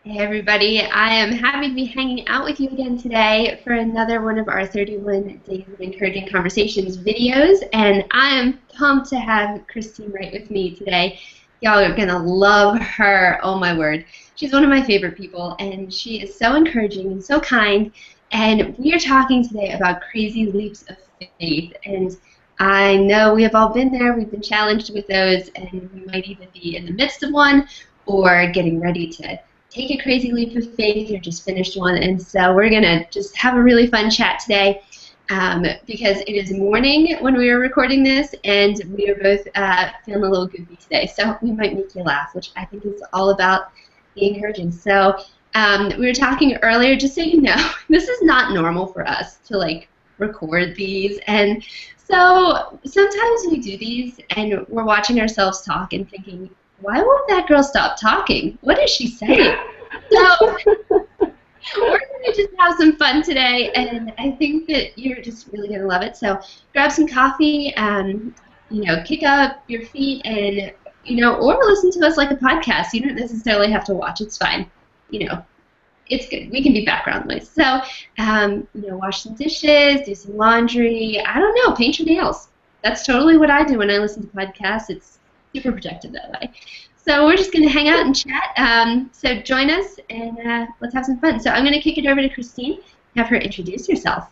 Hey everybody, I am happy to be hanging out with you again today for another one of our 31 Days of Encouraging Conversations videos, and I am pumped to have Christine Wright with me today. Y'all are going to love her, oh my word. She's one of my favorite people, and she is so encouraging and so kind, and we are talking today about crazy leaps of faith, and I know we have all been there, we've been challenged with those, and we might even be in the midst of one or getting ready to take a crazy leap of faith or just finished one. And so we're going to just have a really fun chat today because it is morning when we are recording this, and we are both feeling a little goofy today. So we might make you laugh, which I think is all about being encouraging. So we were talking earlier, just so you know, this is not normal for us to record these. And so sometimes we do these and we're watching ourselves talk and thinking, why won't that girl stop talking? What is she saying? So we're going to just have some fun today, and I think that you're just really going to love it. So grab some coffee, kick up your feet, and, or listen to us like a podcast. You don't necessarily have to watch. It's fine. It's good. We can be background noise. So, wash some dishes, do some laundry. I don't know, paint your nails. That's totally what I do when I listen to podcasts. It's super productive that way. So we're just going to hang out and chat. So join us and let's have some fun. So I'm going to kick it over to Christine, have her introduce herself.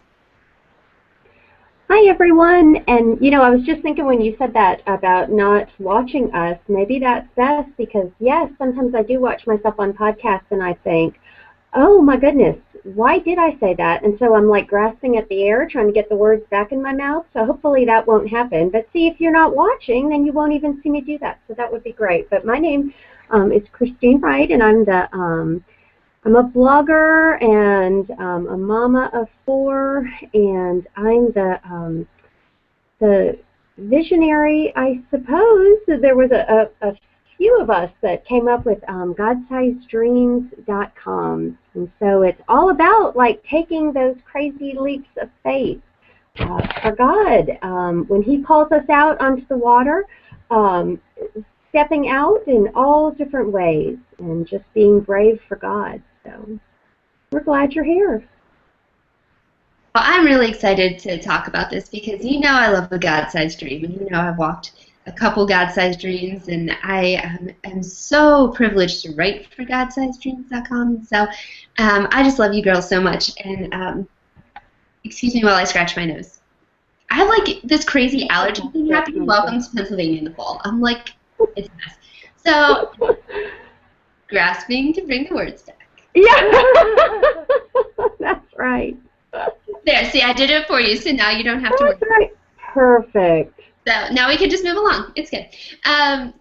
Hi everyone, and I was just thinking when you said that about not watching us, maybe that's best because yes, sometimes I do watch myself on podcasts and I think, oh my goodness, why did I say that? And so I'm like grasping at the air trying to get the words back in my mouth, so hopefully that won't happen. But see, if you're not watching, then you won't even see me do that, so that would be great. But my name is Christine Wright, and I'm a blogger and a mama of 4, and I'm the visionary, I suppose. There was a few of us that came up with GodSizedDreams.com, and so it's all about taking those crazy leaps of faith for God when He calls us out onto the water. Stepping out in all different ways and just being brave for God. So we're glad you're here. Well, I'm really excited to talk about this because I love a God-sized dream, and I've walked a couple God-sized dreams, and I am so privileged to write for GodSizedDreams.com. So I just love you girls so much, and excuse me while I scratch my nose. I have this crazy allergy thing happening. Welcome to Pennsylvania in the fall. I'm it's a mess. So, grasping to bring the words back. Yeah, that's right. There, see, I did it for you, so now you don't have to worry. That's right. Perfect. So, now we can just move along. It's good. So,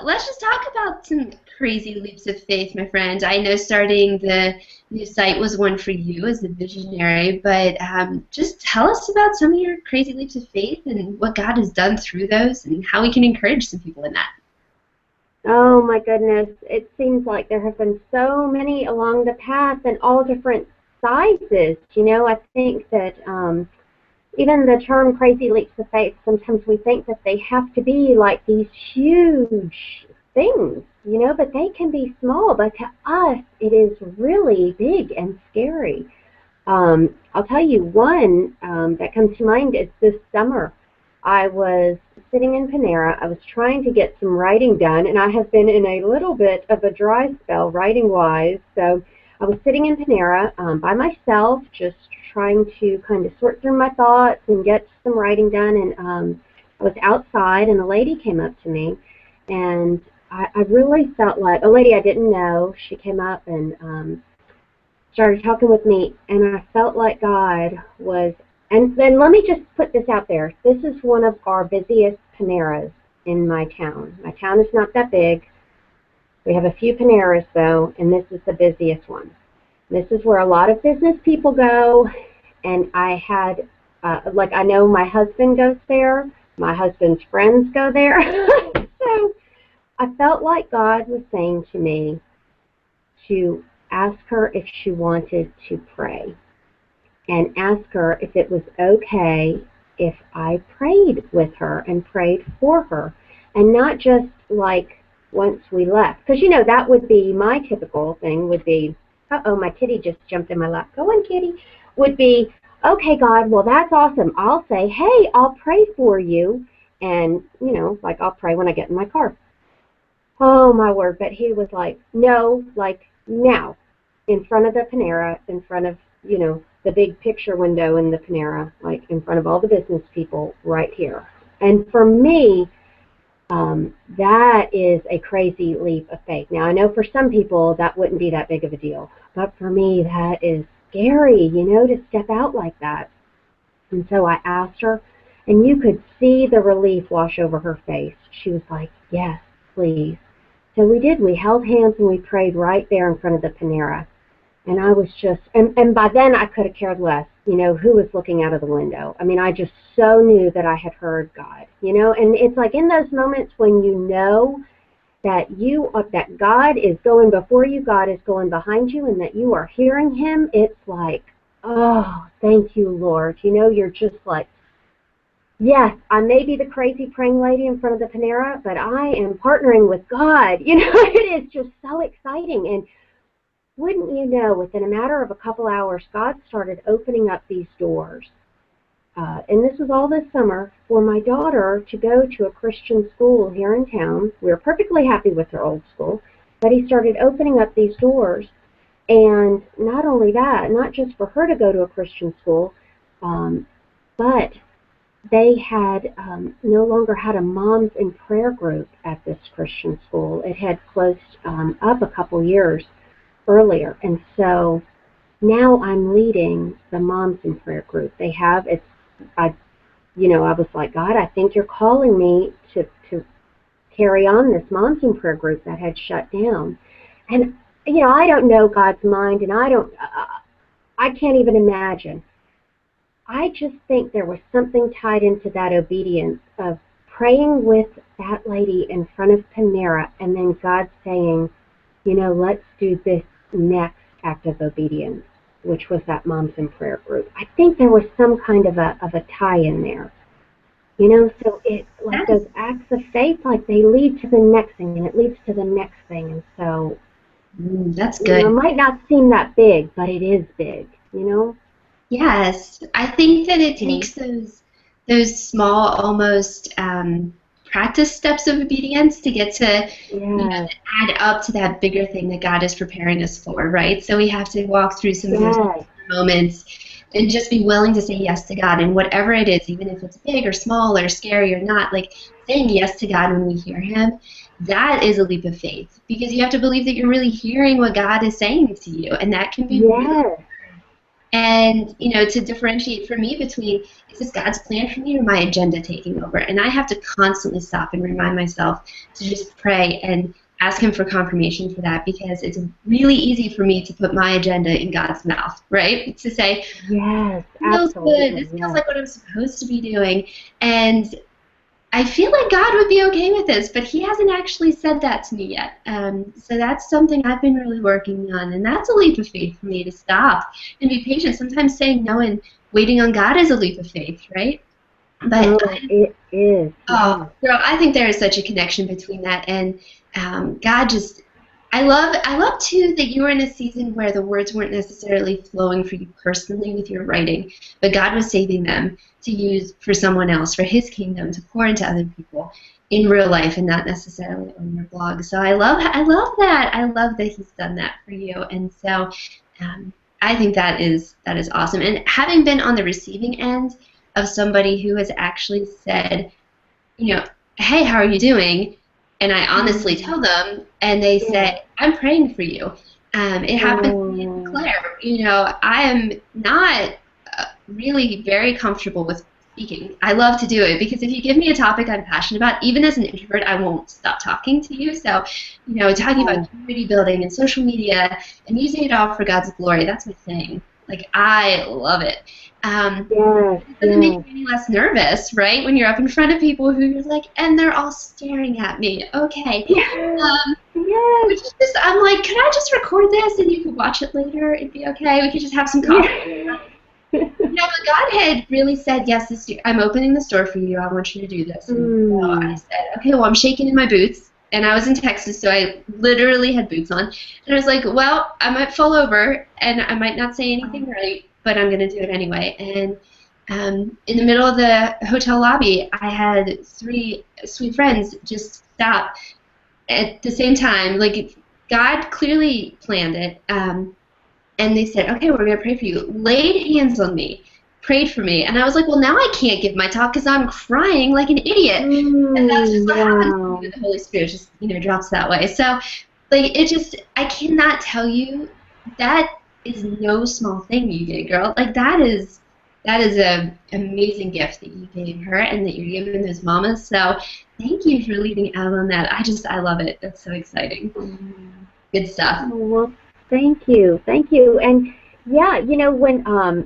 let's just talk about some crazy leaps of faith, my friend. I know starting the new site was one for you as the visionary, but just tell us about some of your crazy leaps of faith and what God has done through those and how we can encourage some people in that. Oh my goodness, it seems like there have been so many along the path and all different sizes. I think that even the term crazy leaps of faith, sometimes we think that they have to be like these huge things, but they can be small. But to us, it is really big and scary. I'll tell you one that comes to mind is this summer. I was sitting in Panera. I was trying to get some writing done, and I have been in a little bit of a dry spell writing-wise. So I was sitting in Panera by myself, just trying to kind of sort through my thoughts and get some writing done. And I was outside, and a lady came up to me, and I really felt like a lady I didn't know. She came up and started talking with me, and I felt like God was. And then let me just put this out there. This is one of our busiest Paneras in my town. My town is not that big. We have a few Paneras, though, and this is the busiest one. This is where a lot of business people go, and I had, I know my husband goes there. My husband's friends go there. So I felt like God was saying to me to ask her if she wanted to pray, and ask her if it was okay if I prayed with her and prayed for her, and not just once we left. Because, that would be my typical thing would be, uh-oh, my kitty just jumped in my lap. Go on, kitty. Would be, okay, God, well, that's awesome. I'll say, hey, I'll pray for you. And, like I'll pray when I get in my car. Oh, my word. But he was like, no, like now, in front of the Panera, in front of, the big picture window in the Panera, like in front of all the business people right here. And for me, that is a crazy leap of faith. Now, I know for some people that wouldn't be that big of a deal, but for me, that is scary, to step out like that. And so I asked her, and you could see the relief wash over her face. She was like, yes, please. So we did. We held hands and we prayed right there in front of the Panera. And I was just, and by then I could have cared less, who was looking out of the window. I mean, I just so knew that I had heard God, and it's like in those moments when you know that that God is going before you, God is going behind you, and that you are hearing him, it's like, oh, thank you, Lord. You're just like, yes, I may be the crazy praying lady in front of the Panera, but I am partnering with God. It is just so exciting. And wouldn't you know, within a matter of a couple hours, God started opening up these doors. And this was all this summer for my daughter to go to a Christian school here in town. We were perfectly happy with her old school, but he started opening up these doors. And not only that, not just for her to go to a Christian school, but they had no longer had a moms in prayer group at this Christian school. It had closed up a couple years earlier, and so now I'm leading the moms in prayer group. They have I was like, God, I think you're calling me to carry on this moms in prayer group that had shut down. And I don't know God's mind, and I can't even imagine. I just think there was something tied into that obedience of praying with that lady in front of Panera, and then God saying, let's do this next act of obedience, which was that moms in prayer group. I think there was some kind of a tie in there, so it like those acts of faith, like they lead to the next thing, and it leads to the next thing, and so that's good. It might not seem that big, but it is big, Yes, I think that it takes those small, almost practice steps of obedience to get to add up to that bigger thing that God is preparing us for, right? So we have to walk through some of those moments and just be willing to say yes to God, and whatever it is, even if it's big or small or scary or not, like saying yes to God when we hear him, that is a leap of faith, because you have to believe that you're really hearing what God is saying to you, and that can be really. And, to differentiate for me between, is this God's plan for me or my agenda taking over? And I have to constantly stop and remind myself to just pray and ask him for confirmation for that, because it's really easy for me to put my agenda in God's mouth, right? To say, yes, feels good. This feels like what I'm supposed to be doing. And I feel like God would be okay with this, but he hasn't actually said that to me yet. So that's something I've been really working on, and that's a leap of faith for me, to stop and be patient. Sometimes saying no and waiting on God is a leap of faith, right? But it is. Oh, girl, I think there is such a connection between that and God. I love too that you were in a season where the words weren't necessarily flowing for you personally with your writing, but God was saving them to use for someone else, for his kingdom, to pour into other people in real life and not necessarily on your blog. So I love that. I love that he's done that for you. And so I think that is awesome. And having been on the receiving end of somebody who has actually said, hey, how are you doing? And I honestly tell them, and they say, I'm praying for you. It happened to me and Claire. I am not really very comfortable with speaking. I love to do it, because if you give me a topic I'm passionate about, even as an introvert, I won't stop talking to you. So, talking about community building and social media and using it all for God's glory, that's my thing. Like, I love it. It doesn't make me any less nervous, right? When you're up in front of people who you're like, and they're all staring at me. Okay. Which is just, I'm like, can I just record this and you could watch it later? It'd be okay. We could just have some coffee. But God had really said, yes, this year, I'm opening the store for you. I want you to do this. And so I said, okay, well, I'm shaking in my boots. and I was in Texas, so I literally had boots on. And I was like, well, I might fall over, and I might not say anything right, but I'm going to do it anyway. And in the middle of the hotel lobby, I had three sweet friends just stop at the same time. Like, God clearly planned it. And they said, okay, we're going to pray for you. Laid hands on me, prayed for me. And I was like, well, now I can't give my talk because I'm crying like an idiot. And that's just what happens Wow. when the Holy Spirit just, drops that way. So, like, it just, I cannot tell you, that is no small thing you did, girl. Like, that is a amazing gift that you gave her and that you're giving those mamas. So thank you for leading out on that. I love it. That's so exciting. Good stuff. Oh, well, thank you. Thank you. And yeah, when uh,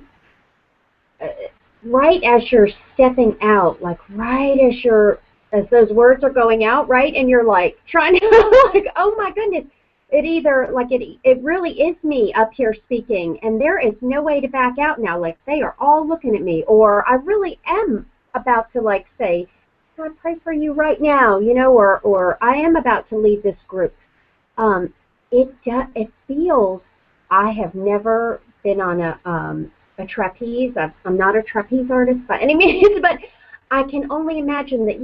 right as you're stepping out, like right as those words are going out, right, and you're like trying to like, oh my goodness, it really is me up here speaking, and there is no way to back out now. Like they are all looking at me, or I really am about to like say, "Can I pray for you right now?" Or I am about to lead this group. It feels. I have never been on a trapeze. I'm not a trapeze artist by any means, but I can only imagine that,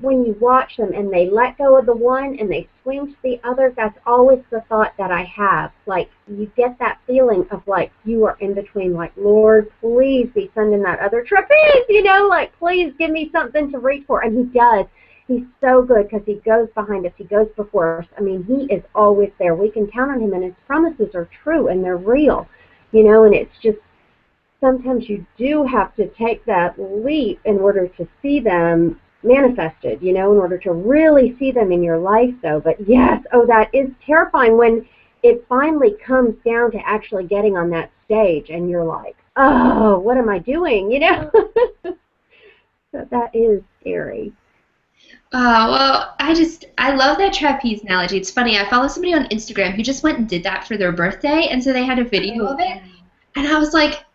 when you watch them and they let go of the one and they swing to the other, that's always the thought that I have. Like, you get that feeling of like you are in between, like, Lord, please be sending that other trapeze, like, please give me something to reach for. And he does. He's so good because he goes behind us. He goes before us. I mean, he is always there. We can count on him, and his promises are true and they're real, and it's just, sometimes you do have to take that leap in order to see them manifested, in order to really see them in your life, though. But yes, that is terrifying when it finally comes down to actually getting on that stage and you're like, oh, what am I doing, So that is scary. Well, I love that trapeze analogy. It's funny. I follow somebody on Instagram who just went and did that for their birthday, and so they had a video Oh, of it, and I was like,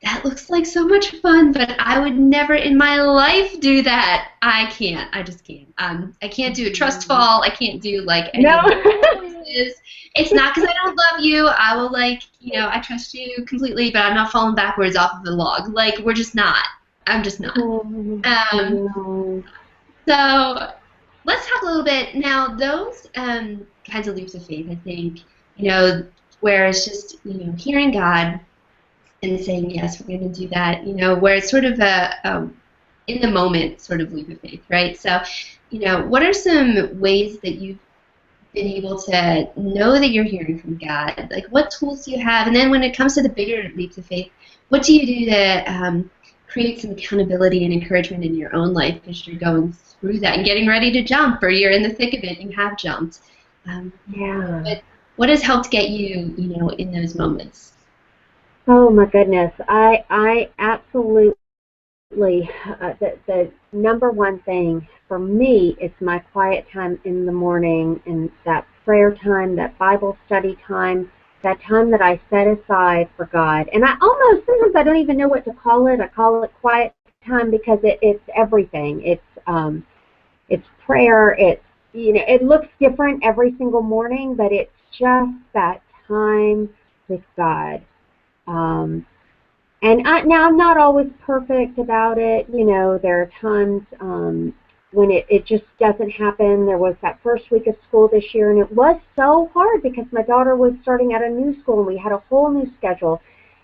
that looks like so much fun, but I would never in my life do that. I can't. I just can't. I can't do a trust fall. I can't do like any no. of the It's not because I don't love you. I will I trust you completely, but I'm not falling backwards off of the log. Like, we're just not. I'm just not. Um, No. so let's talk a little bit now. Those kinds of leaps of faith, I think, where it's just hearing God and saying yes, we're going to do that. Where it's sort of a in the moment sort of leap of faith, right? So, what are some ways that you've been able to know that you're hearing from God? Like, what tools do you have? And then when it comes to the bigger leaps of faith, what do you do to create some accountability and encouragement in your own life as you're going through that and getting ready to jump, or you're in the thick of it and you have jumped? Yeah. But what has helped get you, in those moments? Oh my goodness. I absolutely, the number one thing for me is my quiet time in the morning, and that prayer time, that Bible study time, that time that I set aside for God. And sometimes I don't even know what to call it. I call it quiet time because it's everything. It's prayer. It looks different every single morning, but it's just that time with God. Now I'm not always perfect about it. There are times when it just doesn't happen. There was that first week of school this year, and it was so hard because my daughter was starting at a new school, and we had a whole new schedule.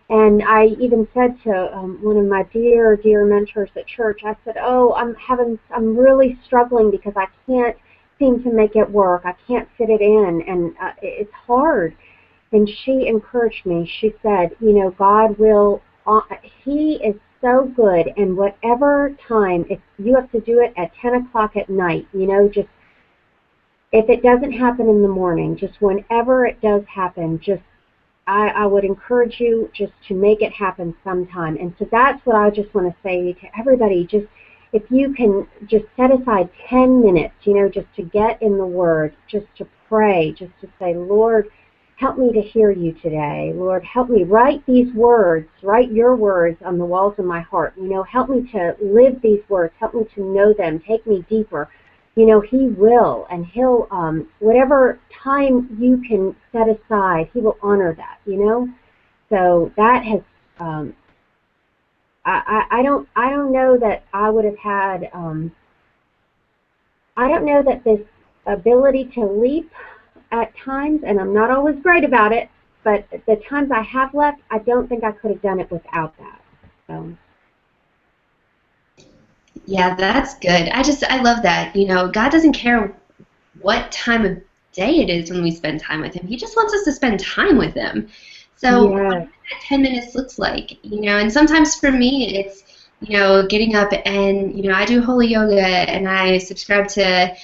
And I even said to one of my dear, dear mentors at church, I said, "Oh, I'm really struggling because I can't seem to make it work. I can't fit it in, and it's hard." And she encouraged me. She said, God will, he is so good, and whatever time, if you have to do it at 10 o'clock at night, just, if it doesn't happen in the morning, just whenever it does happen, just, I would encourage you just to make it happen sometime. And so that's what I just want to say to everybody. Just, if you can just set aside 10 minutes, just to get in the Word, just to pray, just to say, Lord, help me to hear you today. Lord, help me write these words, write your words on the walls of my heart. Help me to live these words. Help me to know them. Take me deeper. you know, He will, and He'll, whatever time you can set aside, He will honor that, you know. So that has, I don't know that I would have had, I don't know that this ability to leap at times, and I'm not always great about it, but the times I have left, I don't think I could have done it without that. So. Yeah, that's good. I love that. You know, God doesn't care what time of day it is when we spend time with Him. He just wants us to spend time with Him. So Yes. whatever that 10 minutes looks like, you know, and sometimes for me it's, you know, getting up and, you know, I do holy yoga and I subscribe to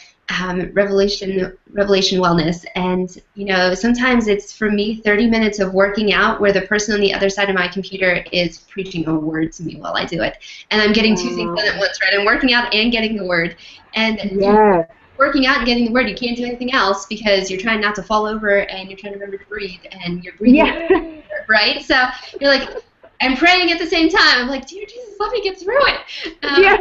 Revelation Wellness. And, you know, sometimes it's for me 30 minutes of working out where the person on the other side of my computer is preaching a word to me while I do it. And I'm getting two things done at once, right? I'm working out and getting the word. And yes. working out and getting the word, you can't do anything else because you're trying not to fall over and you're trying to remember to breathe and you're breathing, Yeah. right? So you're like, I'm praying at the same time. I'm like, dear Jesus, let me get through it. Yeah.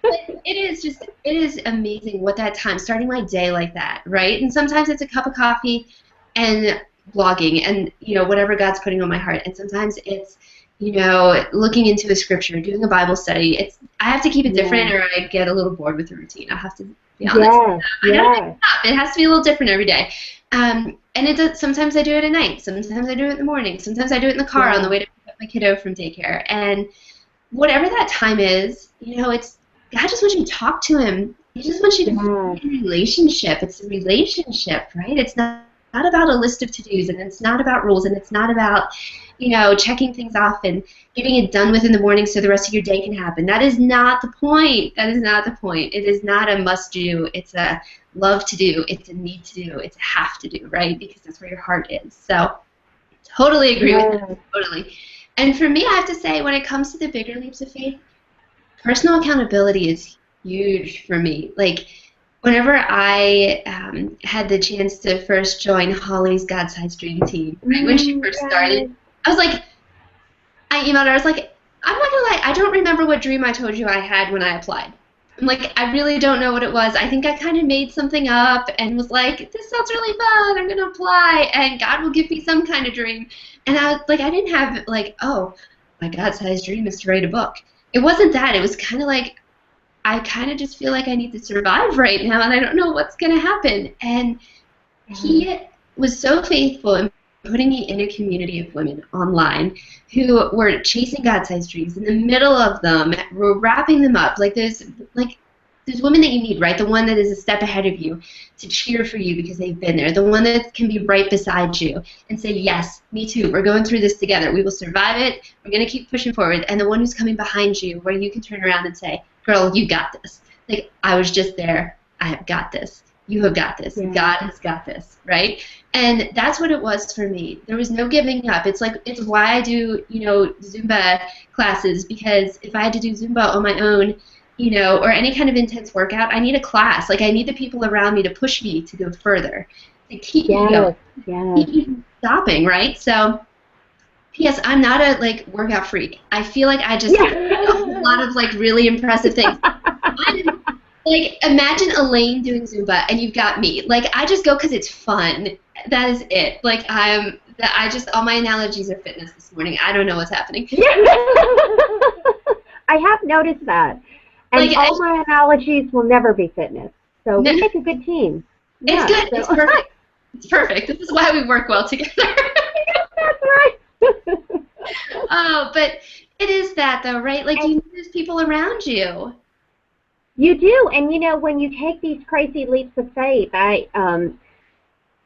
But it is amazing what that time, starting my day like that, right? And sometimes it's a cup of coffee and blogging and, you know, whatever God's putting on my heart. And sometimes it's, you know, looking into a scripture, doing a Bible study. I have to keep it different or I get a little bored with the routine. I'll have to be honest. Yes. I know Yes. it has to be a little different every day. And sometimes I do it at night. Sometimes I do it in the morning. Sometimes I do it in the car on the way to pick up my kiddo from daycare. And whatever that time is, you know, God just wants you to talk to Him. He just wants you to be in a relationship. It's a relationship, right? It's not about a list of to-dos, and it's not about rules, and it's not about, you know, checking things off and getting it done within the morning so the rest of your day can happen. That is not the point. That is not the point. It is not a must-do. It's a love to do. It's a need to do. It's a have to do, right? Because that's where your heart is. So totally agree with that. Totally. And for me, I have to say, when it comes to the bigger leaps of faith, personal accountability is huge for me. Like, whenever I had the chance to first join Holly's God-Sized Dream Team, right when she first started, I was like, I emailed her, I was like, I'm not gonna lie, I don't remember what dream I told you I had when I applied. I'm like, I really don't know what it was. I think I kind of made something up and was like, this sounds really fun, I'm gonna apply, and God will give me some kind of dream. And I was like, I didn't have like, oh, my God-sized dream is to write a book. It wasn't that. It was kind of like, I kind of just feel like I need to survive right now, and I don't know what's going to happen. And He was so faithful in putting me in a community of women online who were chasing God-sized dreams. In the middle of them, we're wrapping them up. There's women that you need, right? The one that is a step ahead of you to cheer for you because they've been there. The one that can be right beside you and say, yes, me too. We're going through this together. We will survive it. We're going to keep pushing forward. And the one who's coming behind you where you can turn around and say, girl, you got this. Like, I was just there. I have got this. You have got this. Yeah. God has got this, right? And that's what it was for me. There was no giving up. It's why I do, Zumba classes, because if I had to do Zumba on my own, or any kind of intense workout, I need a class. Like, I need the people around me to push me to go further, to keep me going, keep me from stopping, right? So, P.S. I'm not a, workout freak. I feel like I just do a lot of, really impressive things. Imagine Elaine doing Zumba, and you've got me. I just go because it's fun. That is it. All my analogies are fitness this morning. I don't know what's happening. I have noticed that. And all my analogies will never be fitness. So we make a good team. It's good. So. It's perfect. It's perfect. This is why we work well together. That's right. Oh, but it is that, though, right? You need those people around you. You do. And, when you take these crazy leaps of faith,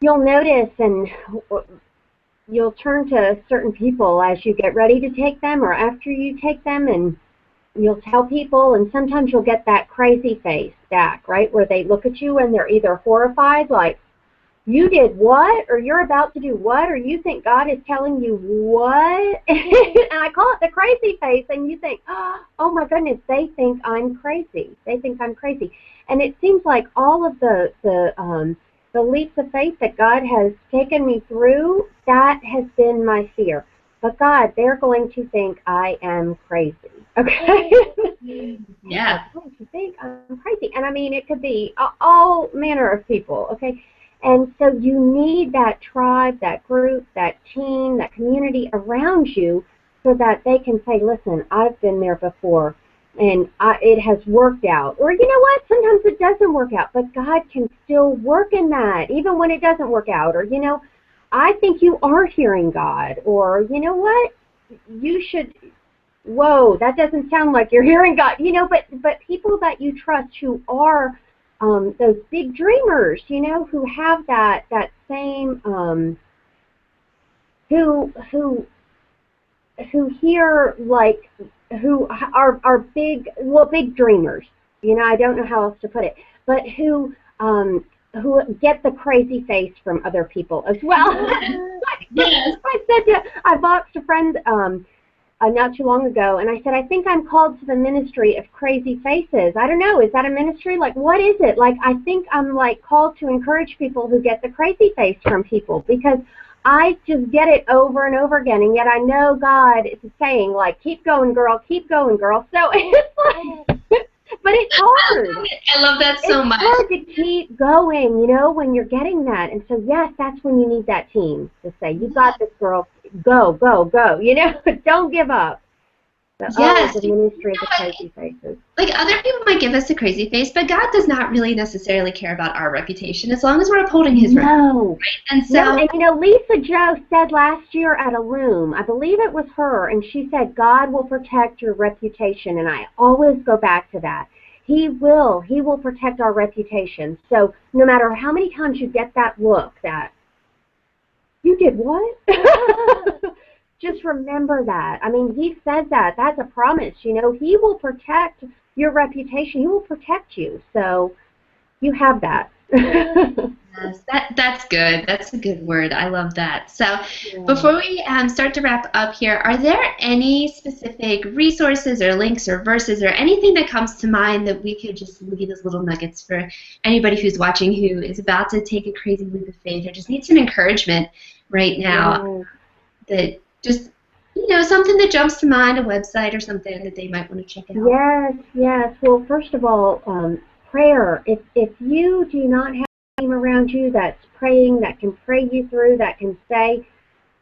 you'll notice and you'll turn to certain people as you get ready to take them or after you take them, and you'll tell people, and sometimes you'll get that crazy face back, right, where they look at you and they're either horrified, like, you did what, or you're about to do what, or you think God is telling you what, and I call it the crazy face, and you think, oh my goodness, they think I'm crazy. They think I'm crazy. And it seems like all of the leaps of faith that God has taken me through, that has been my fear. But God, they're going to think I am crazy. Okay. Yeah. Don't you think I'm crazy? And I mean, it could be all manner of people. Okay. And so you need that tribe, that group, that team, that community around you so that they can say, listen, I've been there before and it has worked out. Or you know what? Sometimes it doesn't work out, but God can still work in that, even when it doesn't work out. Or, I think you are hearing God. Or, you know what? You should, whoa, that doesn't sound like you're hearing God, but people that you trust who are those big dreamers, who have that same, who hear like, who are big dreamers, I don't know how else to put it, but who get the crazy face from other people as well. Yes. I boxed a friend not too long ago, and I said, I think I'm called to the ministry of crazy faces. I don't know, is that a ministry? Like, what is it? Like, I think I'm like called to encourage people who get the crazy face from people, because I just get it over and over again, and yet I know God is saying, like, keep going, girl, keep going, girl. So it's like, but it's hard. I love that so It's much. hard to keep going, when you're getting that. And so, yes, that's when you need that team to say, you got this, girl. Go, go, go. Don't give up. Yes. The ministry of the crazy faces. Like, other people might give us a crazy face, but God does not really necessarily care about our reputation as long as we're upholding His reputation. No. And so, No, and Lisa Joe said last year at a Loom, I believe it was her, and she said, God will protect your reputation, and I always go back to that. He will protect our reputation. So no matter how many times you get that look that, you did what? Just remember that. I mean, He says that. That's a promise. He will protect your reputation. He will protect you. So you have that. yes, that's good. That's a good word. I love that. So, Yeah. before we start to wrap up here, are there any specific resources or links or verses or anything that comes to mind that we could just leave as little nuggets for anybody who's watching who is about to take a crazy leap of faith or just needs some encouragement right now? Yeah. That just, something that jumps to mind, a website or something that they might want to check out. Yes, yes. Well, first of all, prayer. If you do not have a team around you that's praying, that can pray you through, that can say,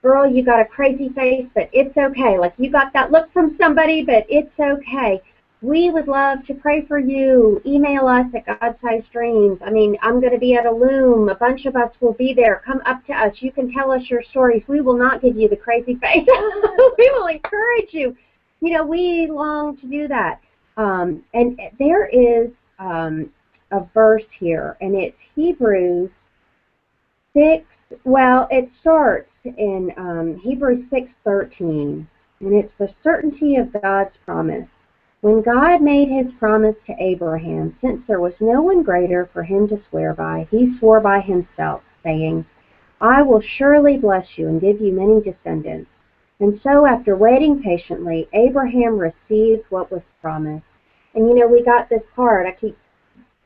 girl, you got a crazy face, but it's okay. Like, you got that look from somebody, but it's okay. We would love to pray for you. Email us at God-Sized Dreams. I mean, I'm going to be at a Loom. A bunch of us will be there. Come up to us. You can tell us your stories. We will not give you the crazy face. We will encourage you. We long to do that. And there is a verse here, and it's Hebrews 6. Well, it starts in Hebrews 6:13, and it's the certainty of God's promise. When God made His promise to Abraham, since there was no one greater for him to swear by, He swore by Himself, saying, I will surely bless you and give you many descendants. And so, after waiting patiently, Abraham received what was promised. And we got this card. I keep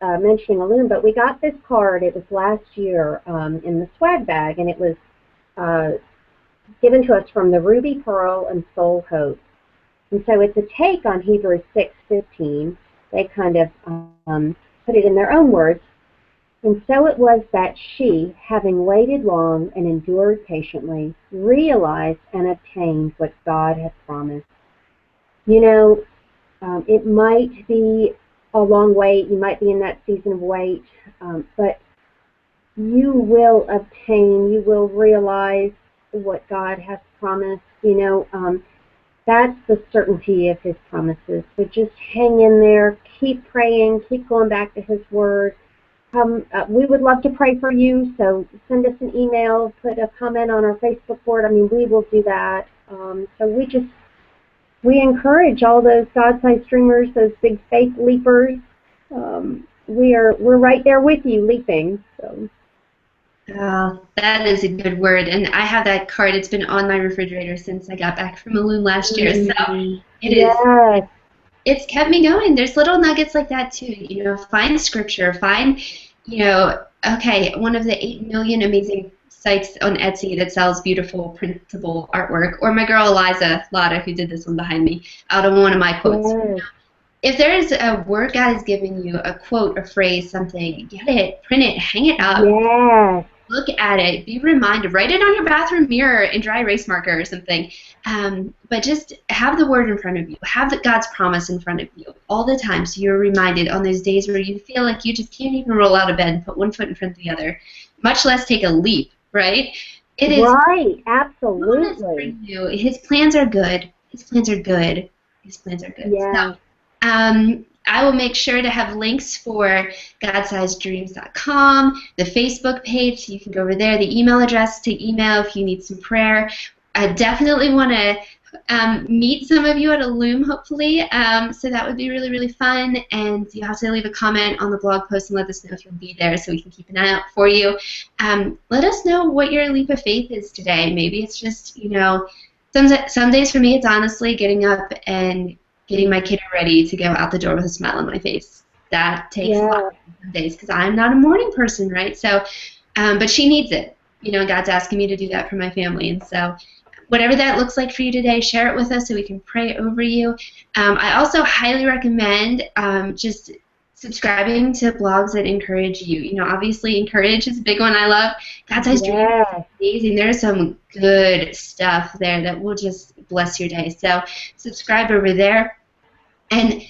mentioning a Loom, but we got this card. It was last year in the swag bag, and it was given to us from the Ruby Pearl and Soul Hope. And so it's a take on Hebrews 6:15. They kind of put it in their own words. And so it was that she, having waited long and endured patiently, realized and obtained what God had promised. It might be a long wait. You might be in that season of wait, but you will obtain, you will realize what God has promised. That's the certainty of His promises. So just hang in there, keep praying, keep going back to His Word. We would love to pray for you, so send us an email, put a comment on our Facebook board. I mean, we will do that. So we encourage all those God-sized dreamers, those big faith leapers. We're right there with you, leaping. So. Oh, that is a good word, and I have that card. It's been on my refrigerator since I got back from a Loom last year, so yes. It's kept me going. There's little nuggets like that too. Find scripture, find, okay, one of the 8 million amazing sites on Etsy that sells beautiful printable artwork, or my girl Eliza Lotta, who did this one behind me, out of one of my quotes. Yes. If there is a word God has given you, a quote, a phrase, something, get it, print it, hang it up. Yes. Look at it. Be reminded. Write it on your bathroom mirror in dry erase marker or something. But just have the word in front of you. Have God's promise in front of you all the time, so you're reminded on those days where you feel like you just can't even roll out of bed and put one foot in front of the other, much less take a leap, right? It is right. promise for Absolutely. you. His plans are good. His plans are good. His plans are good. Yes. I will make sure to have links for godsizedreams.com, the Facebook page, so you can go over there, the email address to email if you need some prayer. I definitely want to meet some of you at a Loom, hopefully, so that would be really, really fun. And you have to leave a comment on the blog post and let us know if you'll be there so we can keep an eye out for you. Let us know what your leap of faith is today. Maybe it's just, some days for me it's honestly getting up and getting my kid ready to go out the door with a smile on my face. That takes a lot of days because I'm not a morning person, right? So, but she needs it. God's asking me to do that for my family. And so whatever that looks like for you today, share it with us so we can pray over you. I also highly recommend just subscribing to blogs that encourage you. Obviously, encourage is a big one I love. God's Eyes Dream is amazing. There's some good stuff there that will just bless your day. So subscribe over there. And,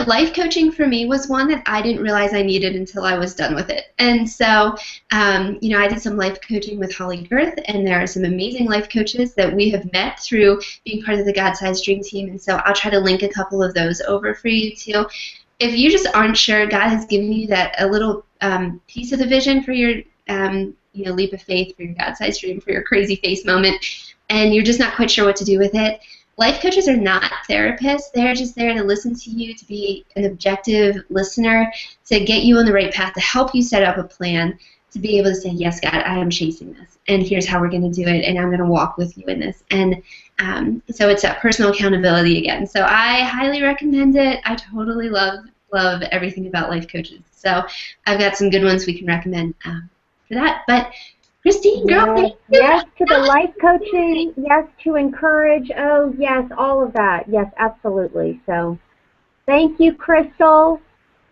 life coaching for me was one that I didn't realize I needed until I was done with it. And so, I did some life coaching with Holly Girth, and there are some amazing life coaches that we have met through being part of the God-Sized Dream team. And so I'll try to link a couple of those over for you, too. If you just aren't sure, God has given you a little piece of the vision for your, leap of faith, for your God-Sized Dream, for your crazy face moment, and you're just not quite sure what to do with it. Life coaches are not therapists. They're just there to listen to you, to be an objective listener, to get you on the right path, to help you set up a plan, to be able to say, yes, God, I am chasing this, and here's how we're going to do it, and I'm going to walk with you in this. And so it's that personal accountability again. So I highly recommend it. I totally love everything about life coaches. So I've got some good ones we can recommend for that. But Christine, girl, thank you. Yes to the life coaching. Yes to encourage. Oh, yes, all of that. Yes, absolutely. So, thank you, Crystal.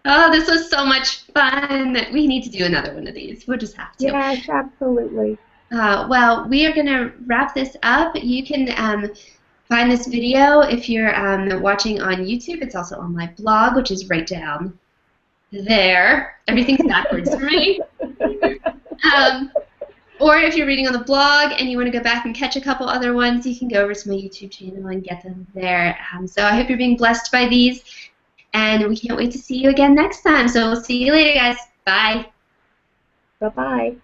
Oh, this was so much fun. We need to do another one of these. We'll just have to. Yes, absolutely. Well, we are going to wrap this up. You can find this video if you're watching on YouTube. It's also on my blog, which is right down there. Everything's backwards for me. Or if you're reading on the blog and you want to go back and catch a couple other ones, you can go over to my YouTube channel and get them there. So I hope you're being blessed by these, and we can't wait to see you again next time. So we'll see you later, guys. Bye. Bye-bye.